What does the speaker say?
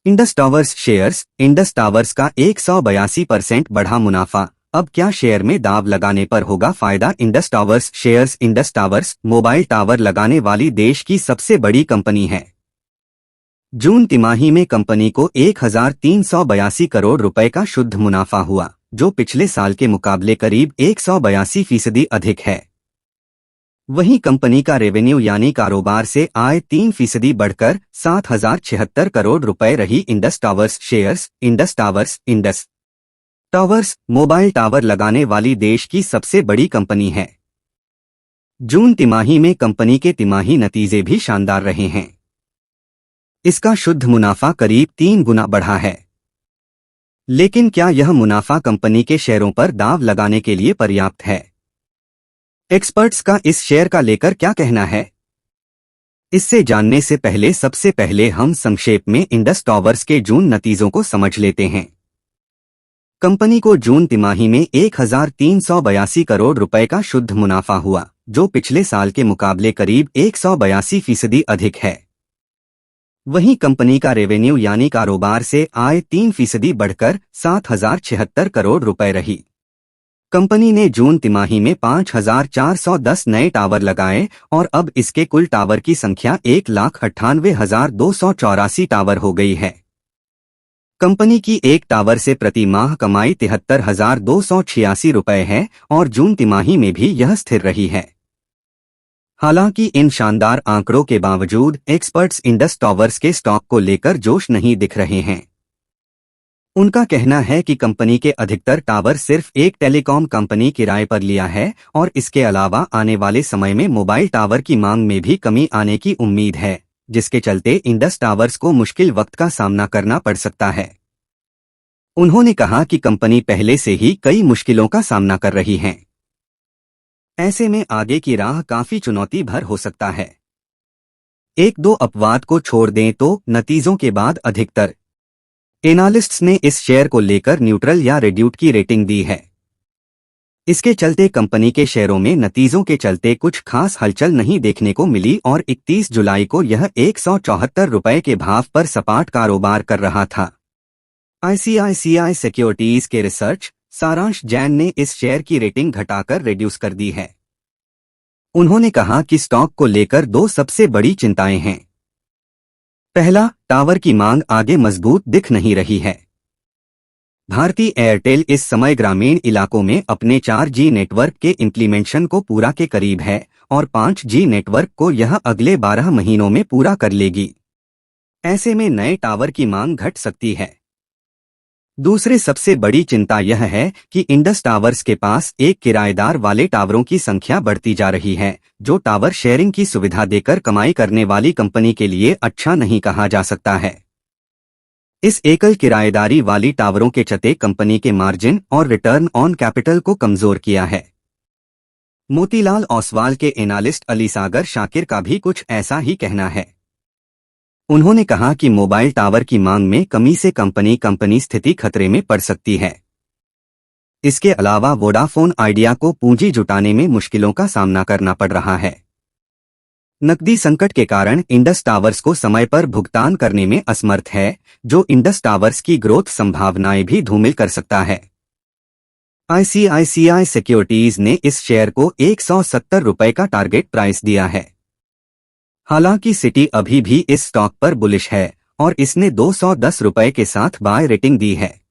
Indus towers shares. Indus towers का 182% बढ़ा मुनाफा। अब क्या शेयर में दांव लगाने पर होगा फायदा? Indus towers shares. Indus towers mobile tower लगाने वाली देश की सबसे बड़ी कंपनी है। जून तिमाही में कंपनी को 1382 करोड़ रुपए का शुद्ध मुनाफा हुआ, जो पिछले साल के मुकाबले करीब 182% अधिक है। वहीं कंपनी का रेवेन्यू यानी कारोबार से आय 3% बढ़कर 7076 करोड़ रुपए रही। Indus towers shares. Indus towers. Indus towers mobile tower लगाने वाली देश की सबसे बड़ी कंपनी है। जून तिमाही में कंपनी के तिमाही नतीजे भी शानदार रहे हैं। इसका शुद्ध मुनाफा करीब 3 गुना बढ़ा है। लेकिन क्या यह मुनाफा कंपनी के शेयरों पर दांव लगाने के लिए पर्याप्त है? एक्सपर्ट्स का इस शेयर का लेकर क्या कहना है? इससे जानने से पहले सबसे पहले हम संक्षेप में इंडस टावर्स के जून नतीजों को समझ लेते हैं। कंपनी को जून तिमाही में 1382 करोड़ रुपए का शुद्ध मुनाफा हुआ, जो पिछले साल के मुकाबले करीब 182% अधिक है। वहीं कंपनी का रेवेन्यू यानी कारोबार से आय 3% बढ़कर 7076 करोड़ रुपए रही। कंपनी ने जून तिमाही में 5410 नए टावर लगाए और अब इसके कुल टावर की संख्या 1,98,284 टावर हो गई है। कंपनी की एक टावर से प्रति माह कमाई 73,286 रुपए है और जून तिमाही में भी यह स्थिर रही है। हालांकि इन शानदार आंकड़ों के बावजूद एक्सपर्ट्स इंडस टावर्स के स्टॉक को लेकर जोश नहीं दिख रहे हैं। उनका कहना है कि कंपनी के अधिकतर टावर सिर्फ एक टेलीकॉम कंपनी किराए पर लिया है और इसके अलावा आने वाले समय में मोबाइल टावर की मांग में भी कमी आने की उम्मीद है, जिसके चलते इंडस टावर्स को मुश्किल वक्त का सामना करना पड़ सकता है। उन्होंने कहा कि कंपनी पहले से ही कई मुश्किलों का सामना कर रही है। ऐसे में आगे की राह काफी चुनौती भर हो सकता है। एक दो अपवाद को छोड़ दें तो नतीजों के बाद अधिकतर एनालिस्ट्स ने इस शेयर को लेकर न्यूट्रल या रिड्यूट की रेटिंग दी है। इसके चलते कंपनी के शेयरों में नतीजों के चलते कुछ खास हलचल नहीं देखने को मिली और 31 जुलाई को यह 174 रुपए के भाव पर सपाट कारोबार कर रहा था। आईसीआईसीआई सिक्योरिटीज के रिसर्च सारांश जैन ने इस शेयर की रेटिंग घटाकर रिड्यूस कर दी है। उन्होंने कहा कि स्टॉक को लेकर दो सबसे बड़ी चिंताएं हैं। पहला, टावर की मांग आगे मजबूत दिख नहीं रही है। भारती एयरटेल इस समय ग्रामीण इलाकों में अपने 4G नेटवर्क के इम्प्लीमेंटेशन को पूरा के करीब है और 5G नेटवर्क को यह अगले 12 महीनों में पूरा कर लेगी। ऐसे में नए टावर की मांग घट सकती है। दूसरी सबसे बड़ी चिंता यह है कि इंडस टावर्स के पास एक किराएदार वाले टावरों की संख्या बढ़ती जा रही है, जो टावर शेयरिंग की सुविधा देकर कमाई करने वाली कंपनी के लिए अच्छा नहीं कहा जा सकता है। इस एकल किराएदारी वाली टावरों के चलते कंपनी के मार्जिन और रिटर्न ऑन कैपिटल को कमजोर किया है। मोतीलाल ओसवाल के एनालिस्ट अली सागर शाकिर का भी कुछ ऐसा ही कहना है। उन्होंने कहा कि मोबाइल टावर की मांग में कमी से कंपनी स्थिति खतरे में पड़ सकती है। इसके अलावा वोडाफोन आइडिया को पूंजी जुटाने में मुश्किलों का सामना करना पड़ रहा है। नकदी संकट के कारण इंडस टावर्स को समय पर भुगतान करने में असमर्थ है, जो इंडस टावर्स की ग्रोथ संभावनाएं भी धूमिल कर सकता है। आईसीआईसीआई सिक्योरिटीज ने इस शेयर को 170 रुपए का टारगेट प्राइस दिया है। हालांकि सिटी अभी भी इस स्टॉक पर बुलिश है और इसने 210 रुपए के साथ बाय रेटिंग दी है।